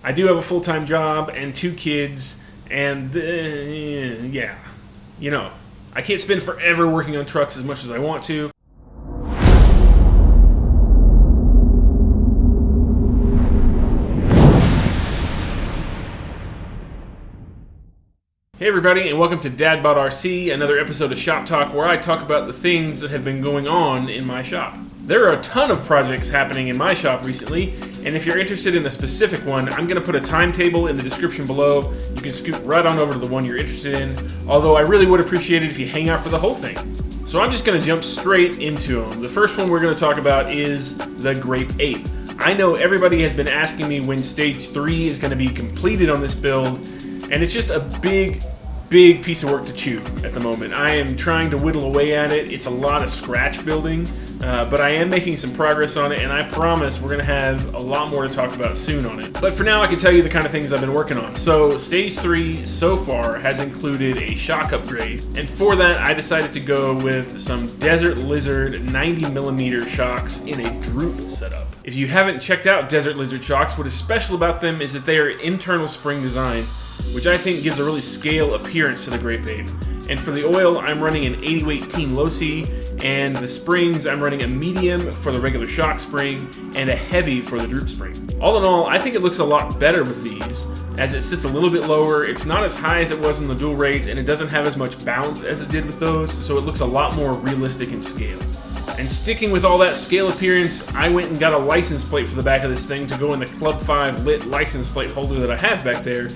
I do have a full-time job and 2 kids, and yeah, you know, I can't spend forever working on trucks as much as I want to. Hey everybody, and welcome to Dad Bod RC, another episode of Shop Talk where I talk about the things that have been going on in my shop. There are a ton of projects happening in my shop recently, and if you're interested in a specific one, I'm going to put a timetable in the description below. You can scoot right on over to the one you're interested in, although I really would appreciate it if you hang out for the whole thing. So I'm just going to jump straight into them. The first one we're going to talk about is the Grape Ape. I know everybody has been asking me when Stage 3 is going to be completed on this build, and it's just a big piece of work to chew at the moment. I am trying to whittle away at it. It's a lot of scratch building, but I am making some progress on it, and I promise we're going to have a lot more to talk about soon on it. But for now, I can tell you the kind of things I've been working on. So Stage 3 so far has included a shock upgrade, and for that I decided to go with some Desert Lizard 90mm shocks in a droop setup. If you haven't checked out Desert Lizard shocks, what is special about them is that they are internal spring design, which I think gives a really scale appearance to the Grape Ape. And for the oil, I'm running an 80 weight Team Low C, and the springs, I'm running a medium for the regular shock spring and a heavy for the droop spring. All in all, I think it looks a lot better with these, as it sits a little bit lower, it's not as high as it was in the dual rates, and it doesn't have as much bounce as it did with those, so it looks a lot more realistic in scale. And sticking with all that scale appearance, I went and got a license plate for the back of this thing to go in the Club 5 lit license plate holder that I have back there.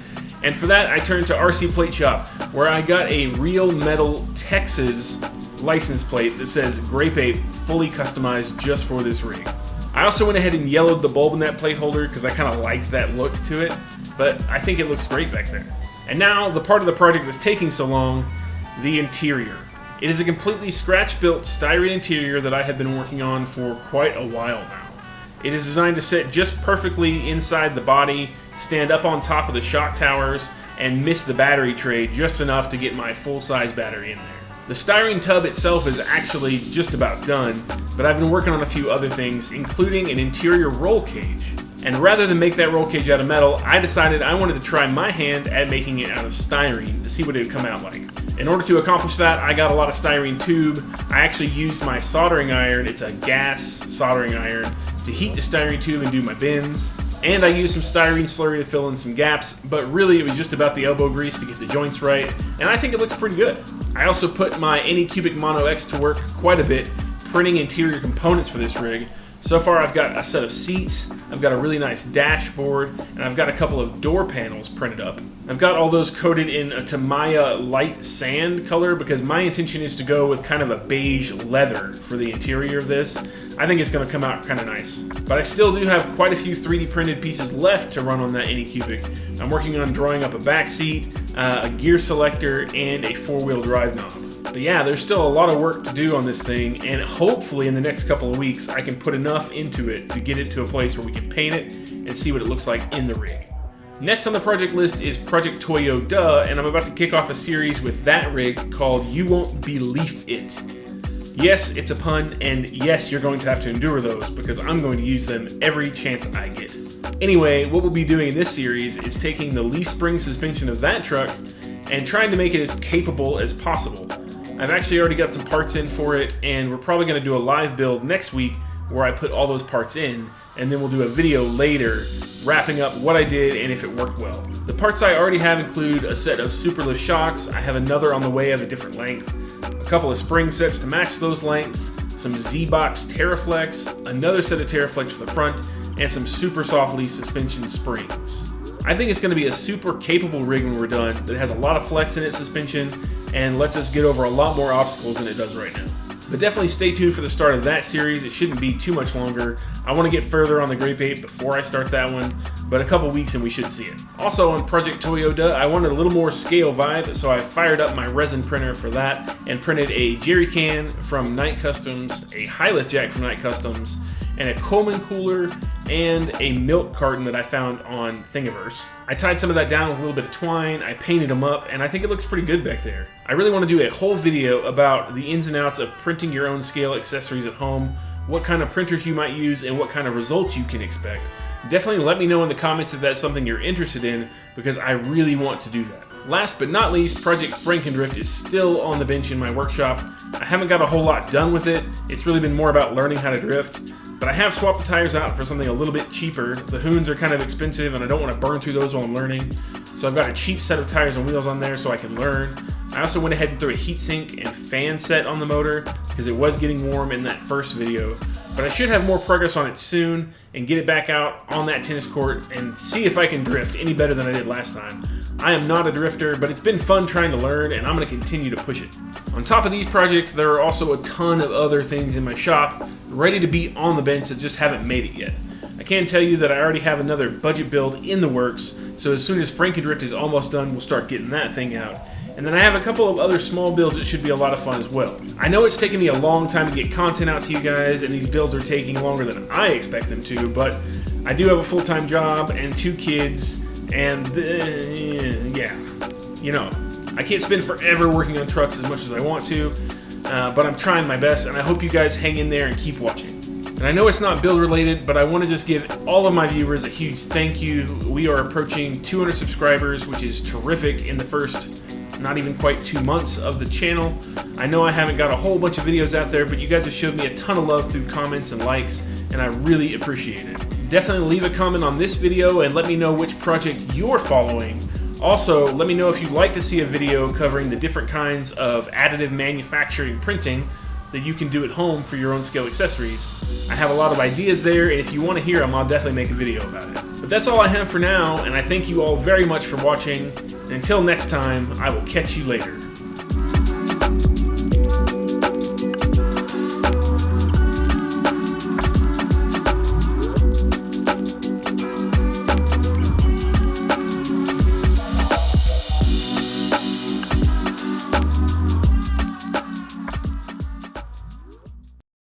And for that, I turned to RC Plate Shop, where I got a real metal Texas license plate that says Grape Ape, fully customized just for this rig. I also went ahead and yellowed the bulb in that plate holder because I kind of like that look to it, but I think it looks great back there. And now, the part of the project that's taking so long, the interior. It is a completely scratch-built styrene interior that I have been working on for quite a while now. It is designed to sit just perfectly inside the body, stand up on top of the shock towers, and miss the battery tray just enough to get my full-size battery in there. The styrene tub itself is actually just about done, but I've been working on a few other things, including an interior roll cage. And rather than make that roll cage out of metal, I decided I wanted to try my hand at making it out of styrene to see what it would come out like. In order to accomplish that, I got a lot of styrene tube. I actually used my soldering iron, it's a gas soldering iron, to heat the styrene tube and do my bends. And I used some styrene slurry to fill in some gaps, but really it was just about the elbow grease to get the joints right, and I think it looks pretty good. I also put my Anycubic Mono X to work quite a bit, printing interior components for this rig. So far I've got a set of seats, I've got a really nice dashboard, and I've got a couple of door panels printed up. I've got all those coated in a Tamiya light sand color because my intention is to go with kind of a beige leather for the interior of this. I think it's going to come out kind of nice. But I still do have quite a few 3D printed pieces left to run on that Anycubic. I'm working on drawing up a back seat, a gear selector, and a 4-wheel drive knob. But yeah, there's still a lot of work to do on this thing, and hopefully in the next couple of weeks I can put enough into it to get it to a place where we can paint it and see what it looks like in the rig. Next on the project list is Project ToyoDUH, and I'm about to kick off a series with that rig called You Won't Believe It. Yes, it's a pun, and yes, you're going to have to endure those because I'm going to use them every chance I get. Anyway, what we'll be doing in this series is taking the leaf spring suspension of that truck and trying to make it as capable as possible. I've actually already got some parts in for it, and we're probably going to do a live build next week where I put all those parts in, and then we'll do a video later wrapping up what I did and if it worked well. The parts I already have include a set of Superlift shocks, I have another on the way of a different length, a couple of spring sets to match those lengths, some Z-Box Teraflex, another set of Teraflex for the front, and some super soft leaf suspension springs. I think it's going to be a super capable rig when we're done that has a lot of flex in its suspension and lets us get over a lot more obstacles than it does right now. But definitely stay tuned for the start of that series. It shouldn't be too much longer. I want to get further on the Grape Ape before I start that one, but a couple weeks and we should see it. Also on Project ToyoDUH, I wanted a little more scale vibe, so I fired up my resin printer for that and printed a jerry can from Night Customs, a High-Lift jack from Night Customs, and a Coleman cooler, and a milk carton that I found on Thingiverse. I tied some of that down with a little bit of twine, I painted them up, and I think it looks pretty good back there. I really want to do a whole video about the ins and outs of printing your own scale accessories at home, what kind of printers you might use, and what kind of results you can expect. Definitely let me know in the comments if that's something you're interested in, because I really want to do that. Last but not least, Project FrankenDRIFT is still on the bench in my workshop. I haven't got a whole lot done with it. It's really been more about learning how to drift. But I have swapped the tires out for something a little bit cheaper. The Hoons are kind of expensive and I don't want to burn through those while I'm learning. So I've got a cheap set of tires and wheels on there so I can learn. I also went ahead and threw a heatsink and fan set on the motor because it was getting warm in that first video. But I should have more progress on it soon and get it back out on that tennis court and see if I can drift any better than I did last time. I am not a drifter, but it's been fun trying to learn and I'm going to continue to push it. On top of these projects, there are also a ton of other things in my shop ready to be on the bench that just haven't made it yet. I can tell you that I already have another budget build in the works, so as soon as FrankenDRIFT is almost done, we'll start getting that thing out. And then I have a couple of other small builds that should be a lot of fun as well. I know it's taken me a long time to get content out to you guys, and these builds are taking longer than I expect them to, but I do have a full-time job and 2 kids, and yeah, you know, I can't spend forever working on trucks as much as I want to, but I'm trying my best, and I hope you guys hang in there and keep watching. And I know it's not build related, but I want to just give all of my viewers a huge thank you. We are approaching 200 subscribers, which is terrific in the first not even quite 2 months of the channel. I know I haven't got a whole bunch of videos out there, but you guys have showed me a ton of love through comments and likes, and I really appreciate it. Definitely leave a comment on this video and let me know which project you're following. Also, let me know if you'd like to see a video covering the different kinds of additive manufacturing printing that you can do at home for your own scale accessories. I have a lot of ideas there, and if you want to hear them, I'll definitely make a video about it. But that's all I have for now, and I thank you all very much for watching, and until next time, I will catch you later.